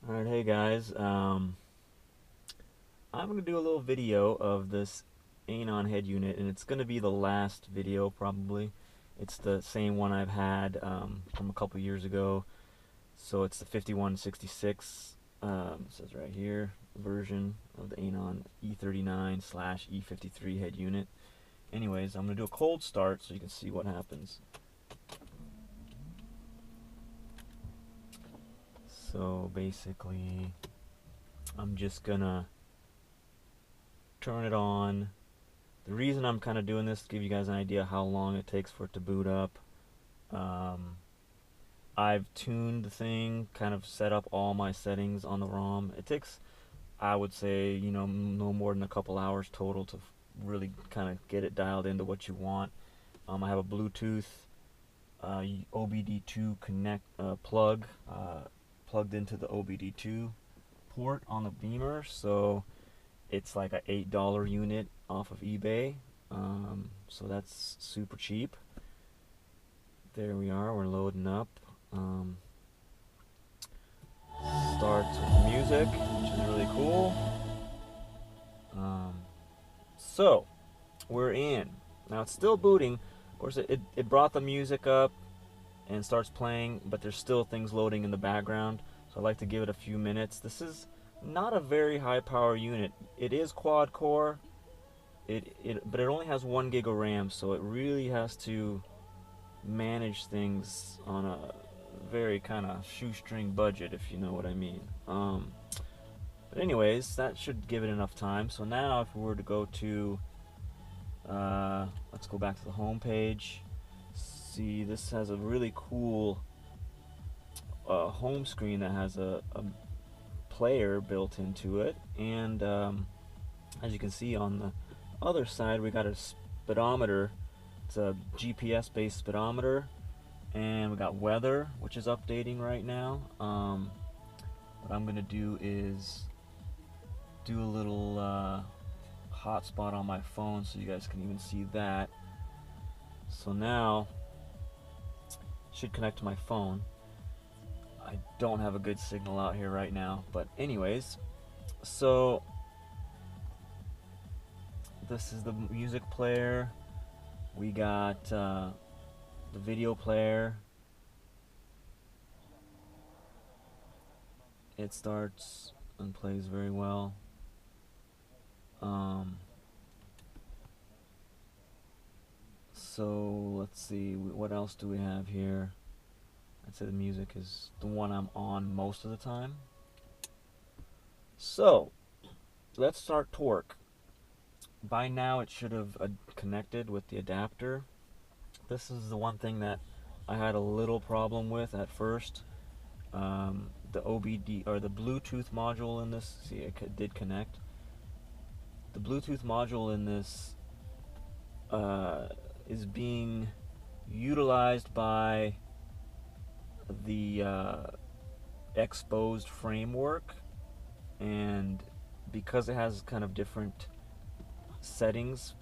Alright, hey guys. I'm going to do a little video of this Anon head unit, and it's going to be the last video probably. It's the same one I've had from a couple years ago. So it's the 5166, it says right here, version of the Anon E39/E53 head unit. Anyways, I'm going to do a cold start so you can see what happens. So basically, I'm just going to turn it on. The reason I'm kind of doing this to give you guys an idea how long it takes for it to boot up. I've tuned the thing, kind of set up all my settings on the ROM. It takes, I would say, no more than a couple hours total to really kind of get it dialed into what you want. I have a Bluetooth OBD2 connect plug plugged into the OBD2 port on the Beamer, so it's like a $8 unit off of eBay, so that's super cheap. There we are, we're loading up. Starts with music, which is really cool. So we're in. Now it's still booting. Of course, it brought the music up and starts playing, but there's still things loading in the background, so I like to give it a few minutes. This is not a very high power unit. It is quad core, but it only has 1 gig of RAM, so it really has to manage things on a very kind of shoestring budget, if you know what I mean. But anyways, that should give it enough time. So now if we were to go to, let's go back to the home page. See, this has a really cool home screen that has a player built into it, and as you can see on the other side, we got a speedometer. It's a GPS based speedometer, and we got weather, which is updating right now. What I'm gonna do is do a little hotspot on my phone so you guys can even see that. So now should connect to my phone. I don't have a good signal out here right now, but anyways, so this is the music player. We got the video player. It starts and plays very well. So let's see, what else do we have here? I'd say the music is the one I'm on most of the time. So let's start torque. By now it should have connected with the adapter. This is the one thing that I had a little problem with at first. The OBD or the Bluetooth module in this, see, it did connect. The Bluetooth module in this is being utilized by the exposed framework, and because it has kind of different settings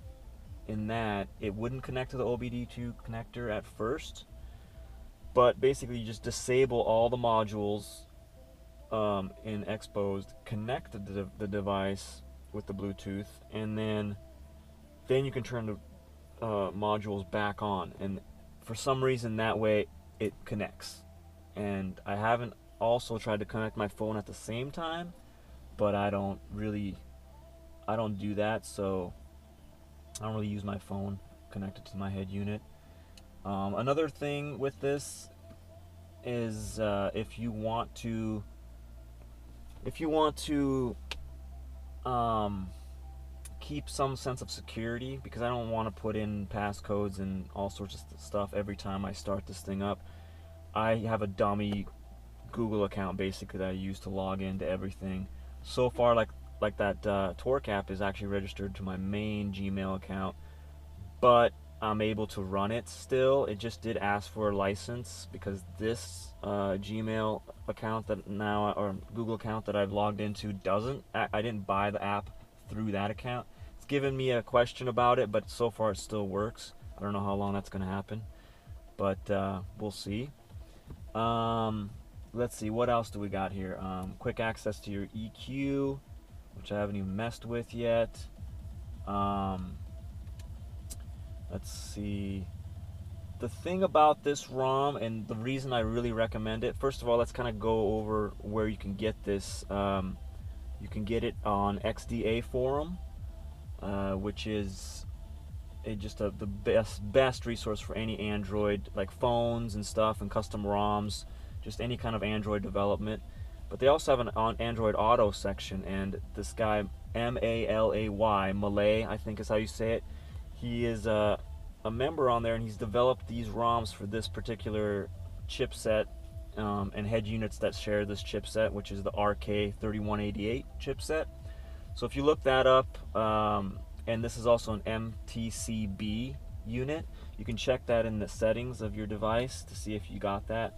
in that, it wouldn't connect to the OBD2 connector at first, but basically you just disable all the modules in exposed, connect the device with the Bluetooth, and then you can turn the modules back on, and for some reason that way it connects. And I haven't also tried to connect my phone at the same time, but I don't do that, so I don't really use my phone connected to my head unit. Another thing with this is if you want to keep some sense of security, because I don't want to put in passcodes and all sorts of stuff every time I start this thing up. I have a dummy Google account basically that I use to log into everything. So far, like that Torque app is actually registered to my main Gmail account, but I'm able to run it still. It just did ask for a license because this Gmail account that now, or Google account that I've logged into, doesn't. I didn't buy the app through that account. It's given me a question about it, but so far it still works. I don't know how long that's going to happen, but we'll see. let's see, what else do we got here? Quick access to your EQ, which I haven't even messed with yet. Let's see. The thing about this ROM, and the reason I really recommend it, first of all, let's kind of go over where you can get this. You can get it on XDA Forum, which is the best resource for any Android, like phones and stuff, and custom ROMs, just any kind of Android development. But they also have an Android Auto section, and this guy Malay, I think is how you say it. He is a member on there, and he's developed these ROMs for this particular chipset, and head units that share this chipset, which is the RK3188 chipset. So if you look that up, and this is also an MTCB unit, you can check that in the settings of your device to see if you got that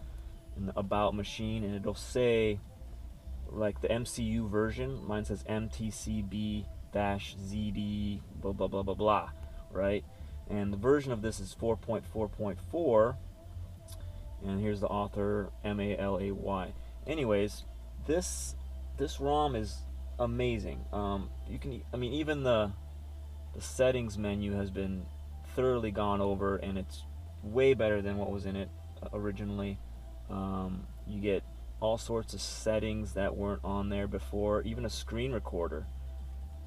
in the About Machine, and it'll say like the MCU version. Mine says MTCB-ZD blah blah blah blah blah, right? And the version of this is 4.4.4, and here's the author, Malay. Anyways, this ROM is amazing. You can, I mean, even the settings menu has been thoroughly gone over, and it's way better than what was in it originally. You get all sorts of settings that weren't on there before, even a screen recorder.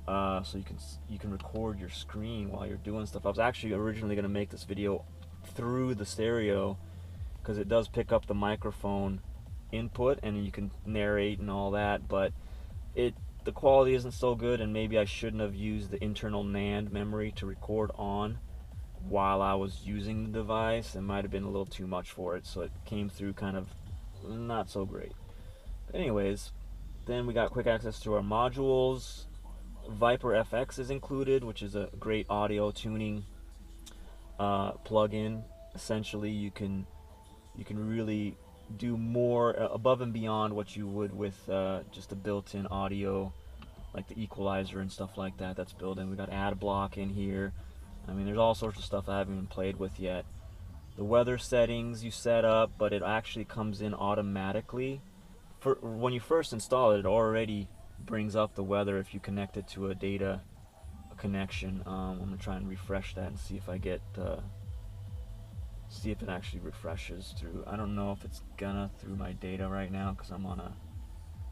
So you can record your screen while you're doing stuff. I was actually originally going to make this video through the stereo, because it does pick up the microphone input and you can narrate and all that, but the quality isn't so good, and maybe I shouldn't have used the internal NAND memory to record on while I was using the device. It might have been a little too much for it, so it came through kind of not so great. But anyways, then we got quick access to our modules. Viper FX is included, which is a great audio tuning plugin. Essentially, you can really do more above and beyond what you would with just a built-in audio, like the equalizer and stuff like that that's built in. We got ad block in here. I mean, there's all sorts of stuff I haven't even played with yet. The weather settings you set up, but it actually comes in automatically. When you first install it, it already brings up the weather if you connect it to a data connection. I'm gonna try and refresh that and see if I get see if it actually refreshes through. I don't know if it's gonna through my data right now because I'm on a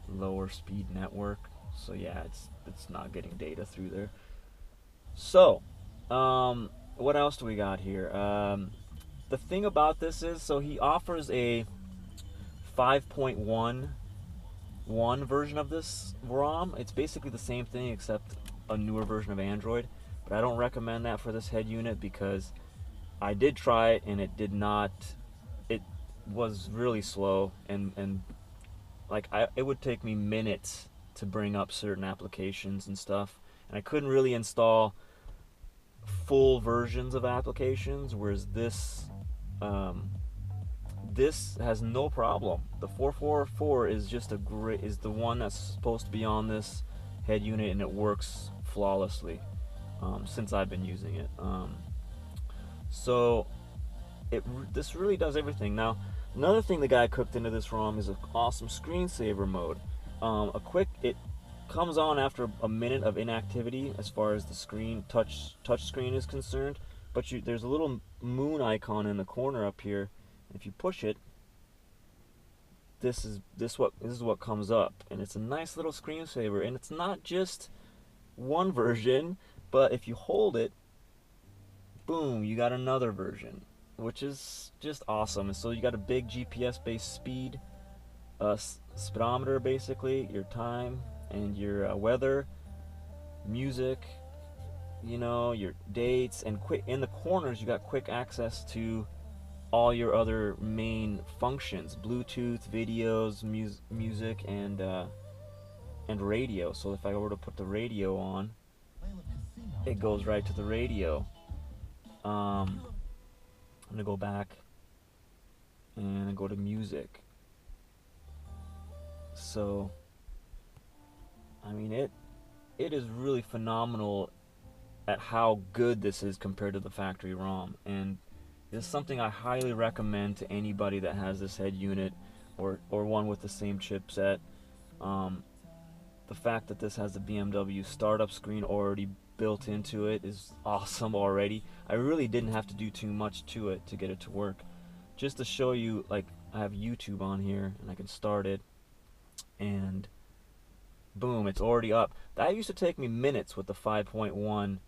lower speed network. So yeah, it's not getting data through there. So what else do we got here? The thing about this is, so he offers a 5.11 version of this ROM. It's basically the same thing except a newer version of Android, but I don't recommend that for this head unit because I did try it and it did not, it was really slow, and like it would take me minutes to bring up certain applications and stuff, and I couldn't really install full versions of applications, whereas this this has no problem. The 444 is just is the one that's supposed to be on this head unit, and it works flawlessly since I've been using it. So this really does everything. Now, another thing the guy cooked into this ROM is an awesome screensaver mode. It comes on after a minute of inactivity as far as the touch screen is concerned, but there's a little moon icon in the corner up here. If you push it, this is what comes up, and it's a nice little screensaver. And it's not just one version, but if you hold it, boom, you got another version, which is just awesome. And so you got a big GPS-based speed speedometer, basically your time and your weather, music, you know, your dates, and in the corners you got quick access to all your other main functions: Bluetooth, videos, music, and radio. So if I were to put the radio on, it goes right to the radio. I'm gonna go back and go to music. So I mean, it is really phenomenal at how good this is compared to the factory ROM, and it's something I highly recommend to anybody that has this head unit, or one with the same chipset. The fact that this has the BMW startup screen already built into it is awesome already. I really didn't have to do too much to it to get it to work. Just to show you, like, I have YouTube on here and I can start it, and boom, it's already up. That used to take me minutes with the 5.1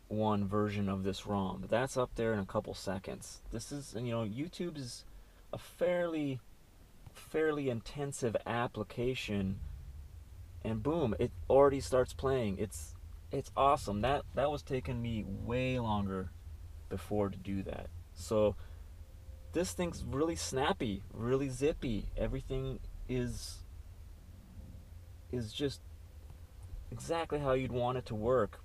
one version of this ROM, but that's up there in a couple seconds. This is, and, YouTube is a fairly intensive application, and boom, it already starts playing. It's awesome. That was taking me way longer before to do that. So this thing's really snappy, really zippy. Everything is just exactly how you'd want it to work.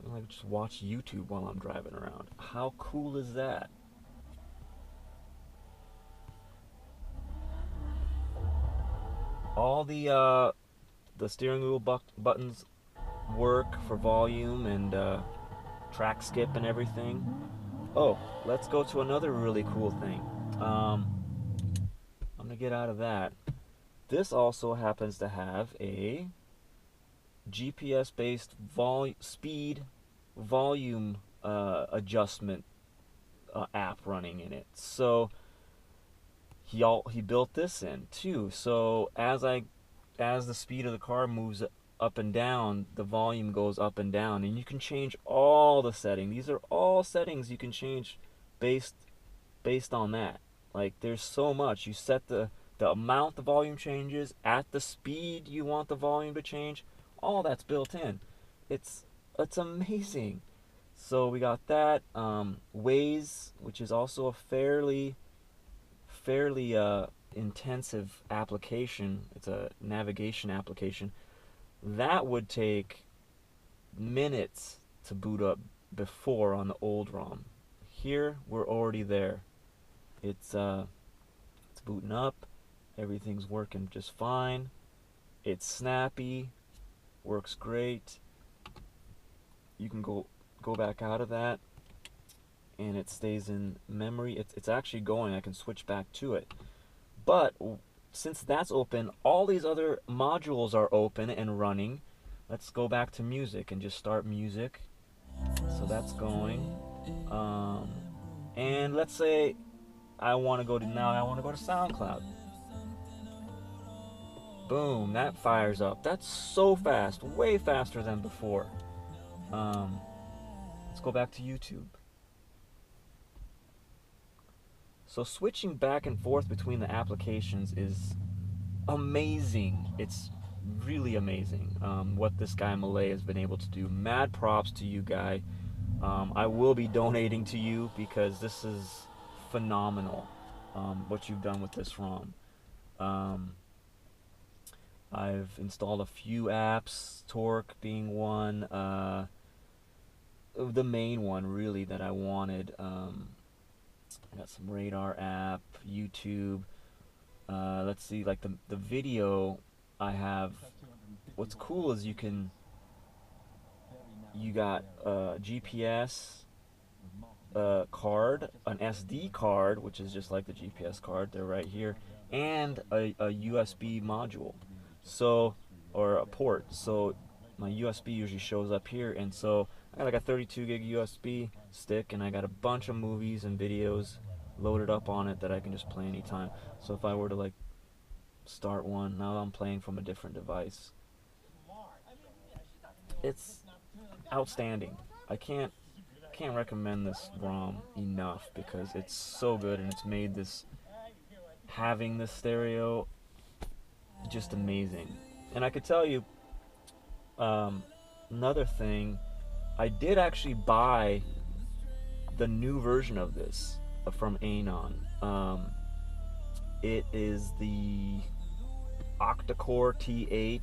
I like just watch YouTube while I'm driving around. How cool is that? All the steering wheel buttons work for volume and track skip and everything. Oh, let's go to another really cool thing. I'm gonna get out of that. This also happens to have a GPS-based speed volume adjustment app running in it. So he built this in too. So as the speed of the car moves up and down, the volume goes up and down, and you can change all the settings. These are all settings you can change based on that. Like, there's so much. You set the amount the volume changes at the speed you want the volume to change. All that's built in. It's amazing. So we got that. Waze, which is also a fairly intensive application. It's a navigation application. That would take minutes to boot up before on the old ROM. Here, we're already there. It's booting up. Everything's working just fine. It's snappy. Works great. You can go back out of that, and it stays in memory. It's actually going. I can switch back to it. But since that's open, all these other modules are open and running. Let's go back to music and just start music. So that's going. And let's say I want to go to SoundCloud. Boom, that fires up. That's so fast, way faster than before. Let's go back to YouTube. So switching back and forth between the applications is amazing. It's really amazing what this guy Malay has been able to do. Mad props to you, guy. I will be donating to you because this is phenomenal, what you've done with this ROM. I've installed a few apps, Torque being one, the main one really that I wanted. I got some Radar app, YouTube. Let's see, like the video I have. What's cool is you got a GPS card, an SD card, which is just like the GPS card. They're right here, and a USB module. So, or a port. So my USB usually shows up here, and so I got like a 32 gig USB stick, and I got a bunch of movies and videos loaded up on it that I can just play anytime. So if I were to like start one, now I'm playing from a different device. It's outstanding. I can't recommend this ROM enough because it's so good, and it's made having this stereo just amazing. And I could tell you another thing. I did actually buy the new version of this from Anon. It is the octa-core T8.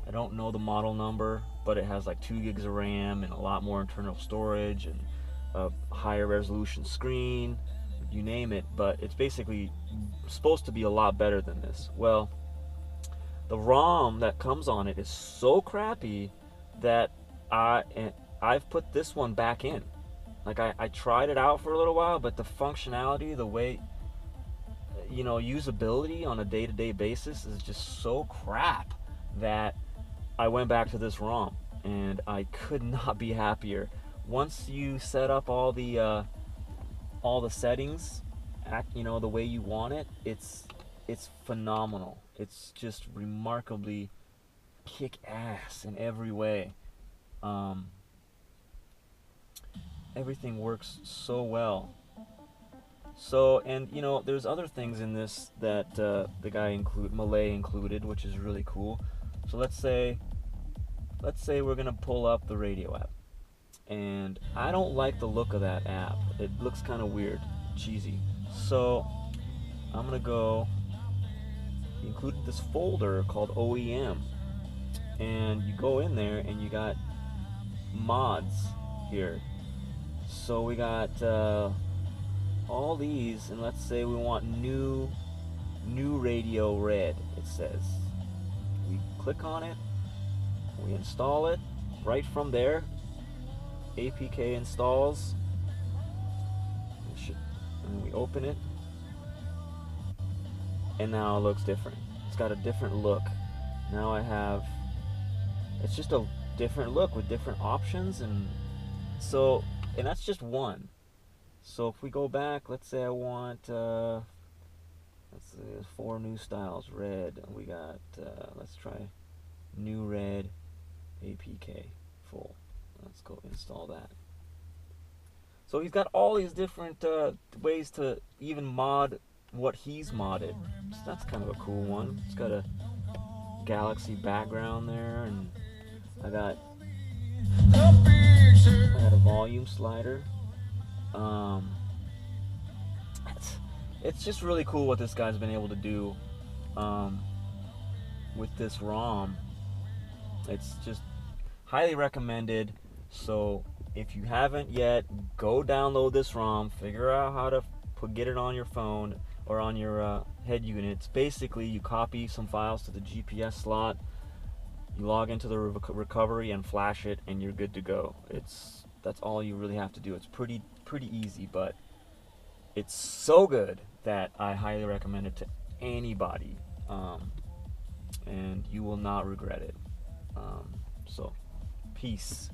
I don't know the model number, but it has like 2 gigs of RAM and a lot more internal storage and a higher resolution screen, you name it. But it's basically supposed to be a lot better than this. Well, the ROM that comes on it is so crappy that I've put this one back in. Like I tried it out for a little while, but the functionality, the way usability on a day-to-day basis is just so crap that I went back to this ROM, and I could not be happier. Once you set up all the settings, the way you want it, it's phenomenal. It's just remarkably kick ass in every way. Um, Everything works so well. So, and there's other things in this that the guy Malay included, which is really cool. So let's say we're gonna pull up the radio app, and I don't like the look of that app. It looks kind of weird, cheesy. So I'm gonna go. He included this folder called OEM, and you go in there and you got mods here. So we got all these, and let's say we want new radio red. It says we click on it, we install it right from there. APK installs, and we open it, and now it looks different. It's got a different look. Now it's just a different look with different options, and that's just one. So if we go back, let's say I want, let's see, 4 new styles, red. We got, let's try new red APK full. Let's go install that. So he's got all these different ways to even mod what he's modded. So that's kind of a cool one. It's got a galaxy background there, and I got a volume slider. It's just really cool what this guy's been able to do with this ROM. It's just highly recommended. So if you haven't yet, go download this ROM, figure out how to get it on your phone or on your head units. Basically, you copy some files to the GPS slot, you log into the recovery and flash it, and you're good to go. That's all you really have to do. It's pretty easy, but it's so good that I highly recommend it to anybody, and you will not regret it. So peace.